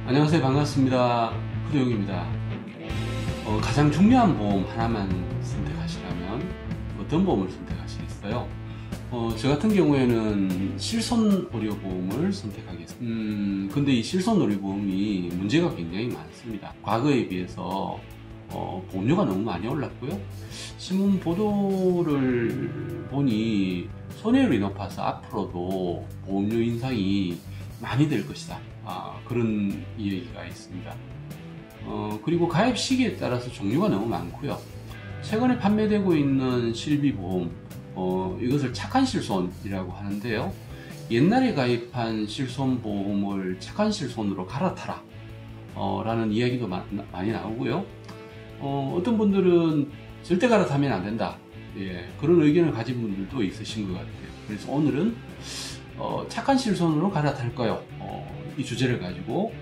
안녕하세요. 반갑습니다. 후대용입니다. 가장 중요한 보험 하나만 선택하시라면 어떤 보험을 선택하시겠어요? 저 같은 경우에는 실손의료보험을 선택하겠습니다. 근데 이 실손의료보험이 문제가 굉장히 많습니다. 과거에 비해서 보험료가 너무 많이 올랐고요. 신문 보도를 보니 손해율이 높아서 앞으로도 보험료 인상이 많이 될 것이다. 그런 이야기가 있습니다. 그리고 가입 시기에 따라서 종류가 너무 많고요. 최근에 판매되고 있는 실비보험, 이것을 착한 실손이라고 하는데요. 옛날에 가입한 실손보험을 착한 실손으로 갈아타라 라는 이야기도 많이 나오고요. 어떤 분들은 절대 갈아타면 안 된다, 그런 의견을 가진 분들도 있으신 것 같아요. 그래서 오늘은 착한 실손으로 갈아탈까요? 이 주제를 가지고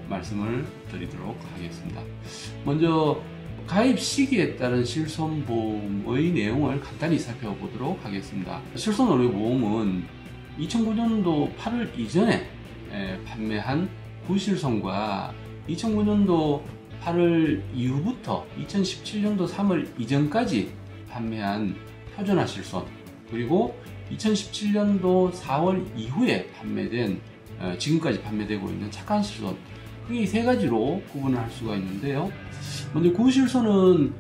말씀을 드리도록 하겠습니다. 먼저 가입 시기에 따른 실손보험의 내용을 간단히 살펴보도록 하겠습니다. 실손의료보험은 2009년도 8월 이전에 판매한 구실손과 2009년도 8월 이후부터 2017년도 3월 이전까지 판매한 표준화 실손, 그리고 2017년도 4월 이후에 판매된 지금까지 판매되고 있는 착한 실손, 크게 세 가지로 구분을 할 수가 있는데요. 먼저 구실손은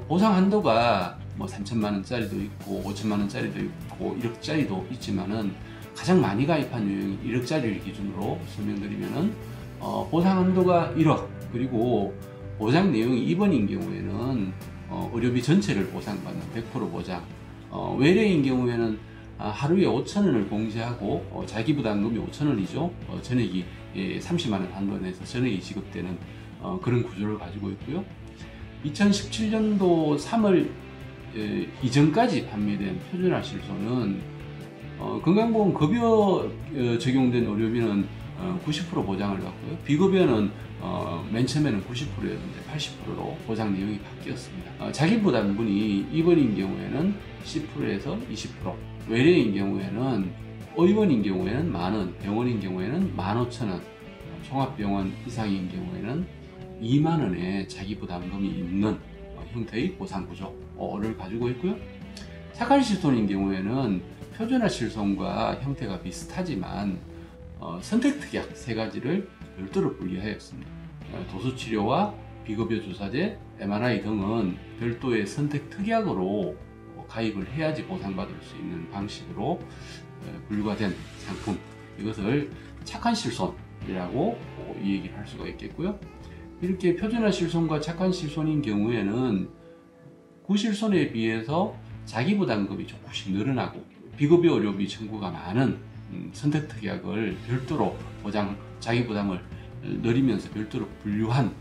보상 한도가 3천만원짜리도 있고 5천만원짜리도 있고 1억짜리도 있지만은 가장 많이 가입한 유형이 1억짜리를 기준으로 설명드리면은 보상 한도가 1억, 그리고 보장 내용이 입원인 경우에는 의료비 전체를 보상받는 100% 보장, 외래인 경우에는 하루에 5,000원을 공제하고 자기부담금이 5,000원이죠. 전액이 30만원 한도 내에서 전액이 지급되는 그런 구조를 가지고 있고요. 2017년도 3월 이전까지 판매된 표준화 실손은 건강보험 급여 적용된 의료비는 90% 보장을 받고요. 비급여는 맨 처음에는 90%였는데 80%로 보장 내용이 바뀌었습니다. 자기부담분이 입원인 경우에는 10%에서 20%, 외래인 경우에는 의원인 경우에는 만원, 병원인 경우에는 15,000원, 종합병원 이상인 경우에는 2만원의 자기부담금이 있는 형태의 보상구조를 가지고 있고요. 착한 실손인 경우에는 표준화 실손과 형태가 비슷하지만 선택특약 세 가지를 별도로 분리하였습니다. 도수치료와 비급여 주사제, MRI 등은 별도의 선택특약으로 가입을 해야지 보상받을 수 있는 방식으로 분류가 된 상품, 이것을 착한 실손이라고 이 얘기를 할 수가 있겠고요. 이렇게 표준화 실손과 착한 실손인 경우에는 구실손에 비해서 자기부담금이 조금씩 늘어나고 비급여 의료비 청구가 많은 선택특약을 별도로 보장, 자기부담을 늘리면서 별도로 분류한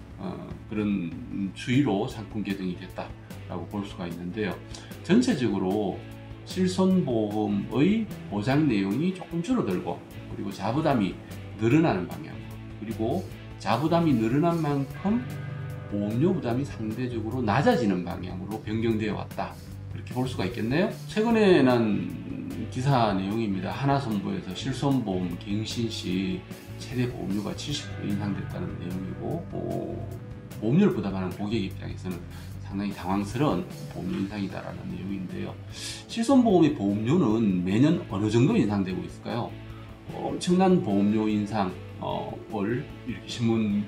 그런 추이로 상품 개정이 됐다라고 볼 수가 있는데요. 전체적으로 실손보험의 보장 내용이 조금 줄어들고, 그리고 자부담이 늘어나는 방향, 그리고 자부담이 늘어난 만큼 보험료 부담이 상대적으로 낮아지는 방향으로 변경되어 왔다, 그렇게 볼 수가 있겠네요. 최근에 난 기사 내용입니다. 하나손보에서 실손보험 갱신 시 최대 보험료가 70% 인상됐다는 내용이고, 보험료를 부담하는 고객 입장에서는 상당히 당황스러운 보험료 인상이다라는 내용인데요. 실손보험의 보험료는 매년 어느 정도 인상되고 있을까요? 엄청난 보험료 인상을 이렇게 신문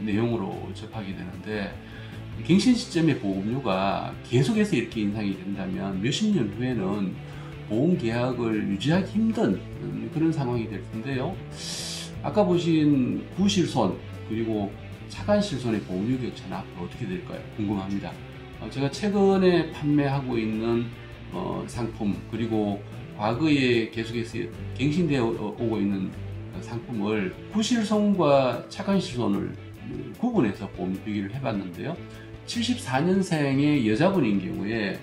내용으로 접하게 되는데, 갱신 시점의 보험료가 계속해서 이렇게 인상이 된다면 몇십 년 후에는 보험 계약을 유지하기 힘든 그런 상황이 될 텐데요. 아까 보신 구실손 그리고 착한 실손의 보험료 격차는 앞으로 어떻게 될까요? 궁금합니다. 제가 최근에 판매하고 있는 상품, 그리고 과거에 계속해서 갱신되어 오고 있는 상품을 구실손과 착한 실손을 구분해서 보험료 비교를 해봤는데요. 74년생의 여자분인 경우에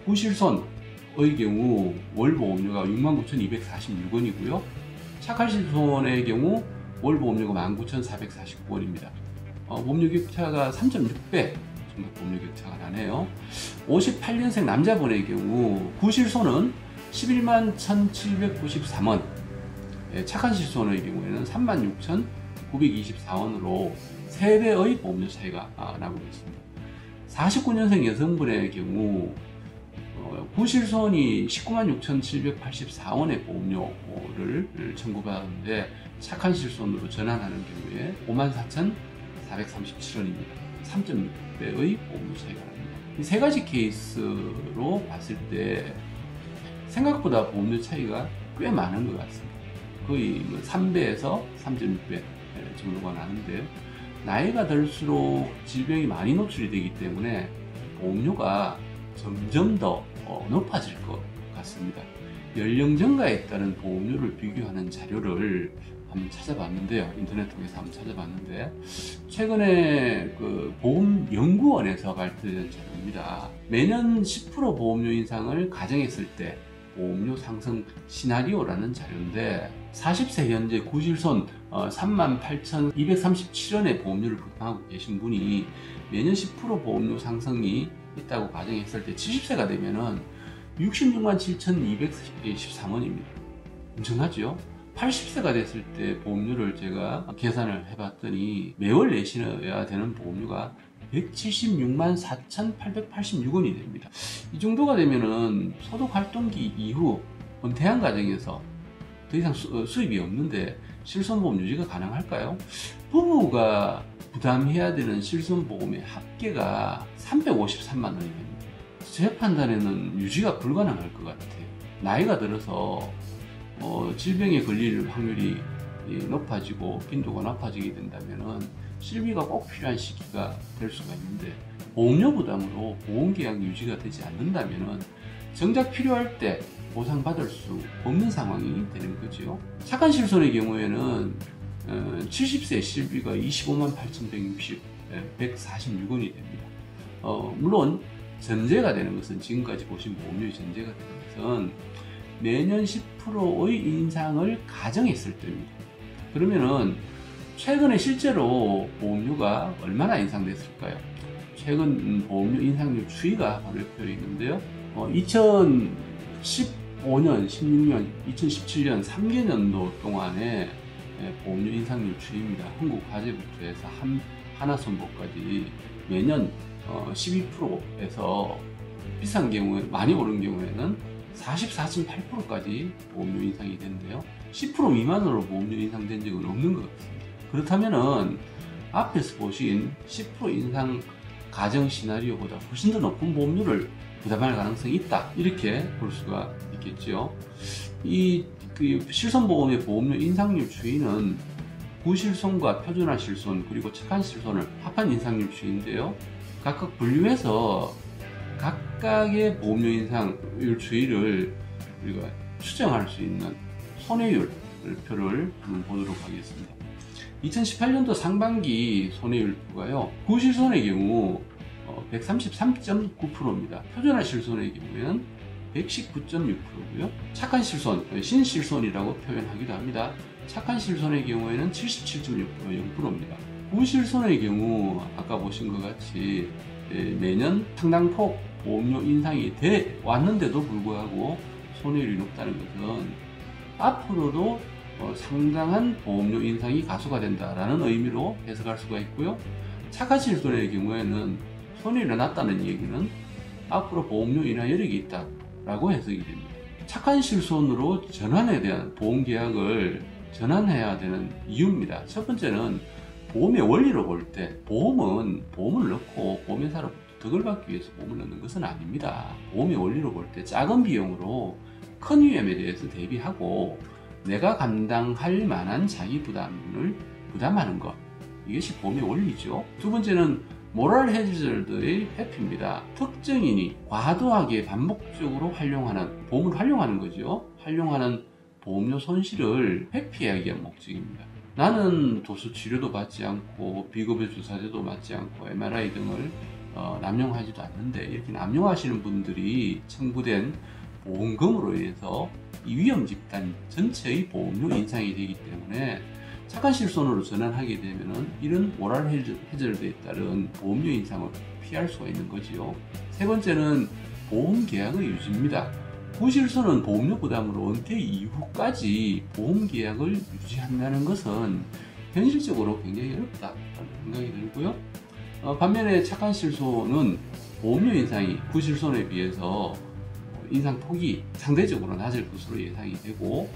구실손의 경우 월 보험료가 69,246원이고요. 착한 실손의 경우 월 보험료가 19,449원입니다. 보험료 격차가 3.6배 정도 보험료 격차가 나네요. 58년생 남자분의 경우 구실손은 111만 1,793원, 착한 실손의 경우에는 924원으로 3배의 보험료 차이가 나고 있습니다. 49년생 여성분의 경우 구실손이 196,784원의 보험료를 청구받았는데 착한 실손으로 전환하는 경우에 54,437원입니다. 3.6배의 보험료 차이가 납니다. 이 세 가지 케이스로 봤을 때 생각보다 보험료 차이가 꽤 많은 것 같습니다. 거의 3배에서 3.6배 정도가 나는데, 나이가 들수록 질병이 많이 노출이 되기 때문에 보험료가 점점 더 높아질 것 같습니다. 연령 증가에 따른 보험료를 비교하는 자료를 한번 찾아봤는데요. 인터넷 통해서 한번 찾아봤는데, 최근에 그 보험연구원에서 발표된 자료입니다. 매년 10% 보험료 인상을 가정했을 때 보험료 상승 시나리오라는 자료인데, 40세 현재 구실손 38,237원의 보험료를 부담하고 계신 분이 매년 10% 보험료 상승이 있다고 가정했을 때 70세가 되면은 66만 7,213원입니다. 엄청나죠? 80세가 됐을 때 보험료를 제가 계산을 해봤더니 매월 내셔야 되는 보험료가 176만 4,886원이 됩니다. 이 정도가 되면은 소득 활동기 이후 은퇴한 가정에서 더 이상 수입이 없는데 실손보험 유지가 가능할까요? 부부가 부담해야 되는 실손보험의 합계가 353만 원이 됩니다. 제 판단에는 유지가 불가능할 것 같아요. 나이가 들어서 질병에 걸릴 확률이 높아지고 빈도가 높아지게 된다면 실비가 꼭 필요한 시기가 될 수가 있는데, 보험료 부담으로 보험계약 유지가 되지 않는다면 정작 필요할 때 보상받을 수 없는 상황이 되는 거죠. 착한 실손의 경우에는 70세 실비가 25만 8,160, 146원이 됩니다. 물론 전제가 되는 것은, 지금까지 보신 보험료의 전제가 되는 것은 매년 10%의 인상을 가정했을 때입니다. 그러면은 최근에 실제로 보험료가 얼마나 인상됐을까요? 최근 보험료 인상률 추이가 발표되어 있는데요. 2015년, 16년, 2017년 3개년도 동안의 보험료 인상률 추이입니다. 한국화재부터 해서 하나손보까지 매년 12%에서 비싼 경우에, 많이 오른 경우에는 44.8%까지 보험료 인상이 됐는데요. 10% 미만으로 보험료 인상된 적은 없는 것 같습니다. 그렇다면은 앞에서 보신 10% 인상 가정 시나리오보다 훨씬 더 높은 보험료를 부담할 가능성이 있다, 이렇게 볼 수가 있겠죠. 그 실손보험의 보험료 인상률 추이는 구실손과 표준화 실손 그리고 착한 실손을 합한 인상률 추이인데요. 각각 분류해서 각각의 보험료 인상률 추이를 우리가 추정할 수 있는 손해율 표를 한번 보도록 하겠습니다. 2018년도 상반기 손해율표가요, 구실손의 경우 133.9%입니다. 표준화 실손의 경우에는 119.6%고요. 착한 실손, 신실손이라고 표현하기도 합니다. 착한 실손의 경우에는 77.0%입니다. 구실손의 경우 아까 보신 것 같이 매년 상당폭 보험료 인상이 돼 왔는데도 불구하고 손해율이 높다는 것은 앞으로도 상당한 보험료 인상이 가속화 된다라는 의미로 해석할 수가 있고요. 착한 실손의 경우에는 손해율이 낮다는 얘기는 앞으로 보험료 인하 여력이 있다라고 해석이 됩니다. 착한 실손으로 전환에 대한 보험 계약을 전환해야 되는 이유입니다. 첫 번째는 보험의 원리로 볼 때 보험을 넣고 보험회사로부터 덕을 받기 위해서 보험을 넣는 것은 아닙니다. 보험의 원리로 볼 때 작은 비용으로 큰 위험에 대해서 대비하고 내가 감당할 만한 자기 부담을 부담하는 것, 이것이 보험의 원리죠. 두 번째는 모럴 해저드의 회피입니다. 특정인이 과도하게 반복적으로 활용하는, 보험을 활용하는 거죠. 활용하는 보험료 손실을 회피하기 위한 목적입니다. 나는 도수 치료도 받지 않고 비급여 주사제도 받지 않고 MRI 등을 남용하지도 않는데, 이렇게 남용하시는 분들이 청구된 보험금으로 인해서 이 위험 집단 전체의 보험료 인상이 되기 때문에 착한 실손으로 전환하게 되면은 이런 모럴 해저드에 따른 보험료 인상을 피할 수가 있는 거지요. 세 번째는 보험 계약의 유지입니다. 구실손은 보험료 부담으로 은퇴 이후까지 보험 계약을 유지한다는 것은 현실적으로 굉장히 어렵다는 생각이 들고요. 반면에 착한 실손은 보험료 인상이 구실손에 비해서 인상 폭이 상대적으로 낮을 것으로 예상이 되고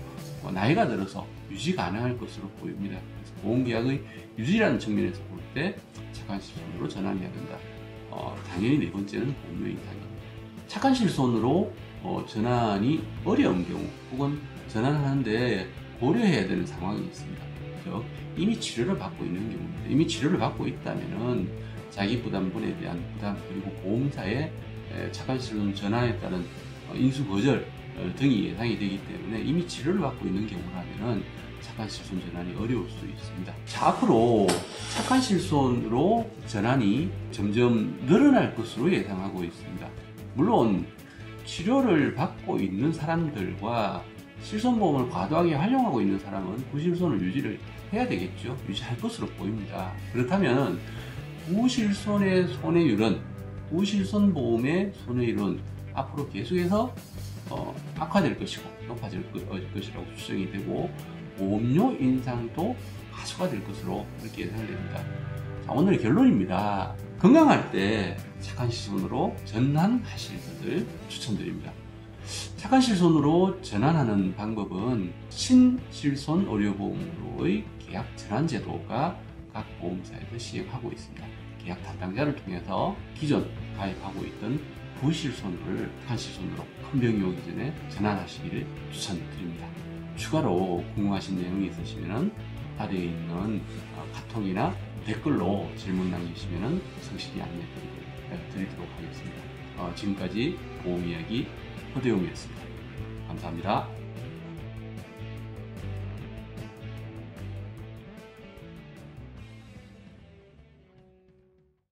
나이가 들어서 유지 가능할 것으로 보입니다. 그래서 보험계약의 유지라는 측면에서 볼 때 착한 실손으로 전환해야 된다. 당연히 네 번째는 보험료 인상입니다. 착한 실손으로 전환이 어려운 경우 혹은 전환하는데 고려해야 되는 상황이 있습니다. 즉 이미 치료를 받고 있는 경우입니다. 이미 치료를 받고 있다면은 자기부담분에 대한 부담 그리고 보험사의 착한 실손 전환에 따른 인수 거절 등이 예상이 되기 때문에 이미 치료를 받고 있는 경우라면은 착한 실손 전환이 어려울 수 있습니다. 자, 앞으로 착한 실손으로 전환이 점점 늘어날 것으로 예상하고 있습니다. 물론 치료를 받고 있는 사람들과 실손보험을 과도하게 활용하고 있는 사람은 구실손을 유지를 해야 되겠죠. 유지할 것으로 보입니다. 그렇다면 구실손의 손해율은 구실손보험의 손해율은 앞으로 계속해서 악화될 것이고 높아질 것이라고 추정이 되고 보험료 인상도 가속화될 것으로 그렇게 예상됩니다. 자, 오늘의 결론입니다. 건강할 때 착한 실손으로 전환하실 것을 추천드립니다. 착한 실손으로 전환하는 방법은 신실손 의료보험으로의 계약 전환 제도가 각 보험사에서 시행하고 있습니다. 계약 담당자를 통해서 기존 가입하고 있던 구실손을 착한 실손으로 큰 병이 오기 전에 전환하시기를 추천드립니다. 추가로 궁금하신 내용이 있으시면 아래에 있는 카톡이나 댓글로 질문 남기시면 성실히 안내 드리도록 하겠습니다. 지금까지 보험이야기 허대용이었습니다. 감사합니다.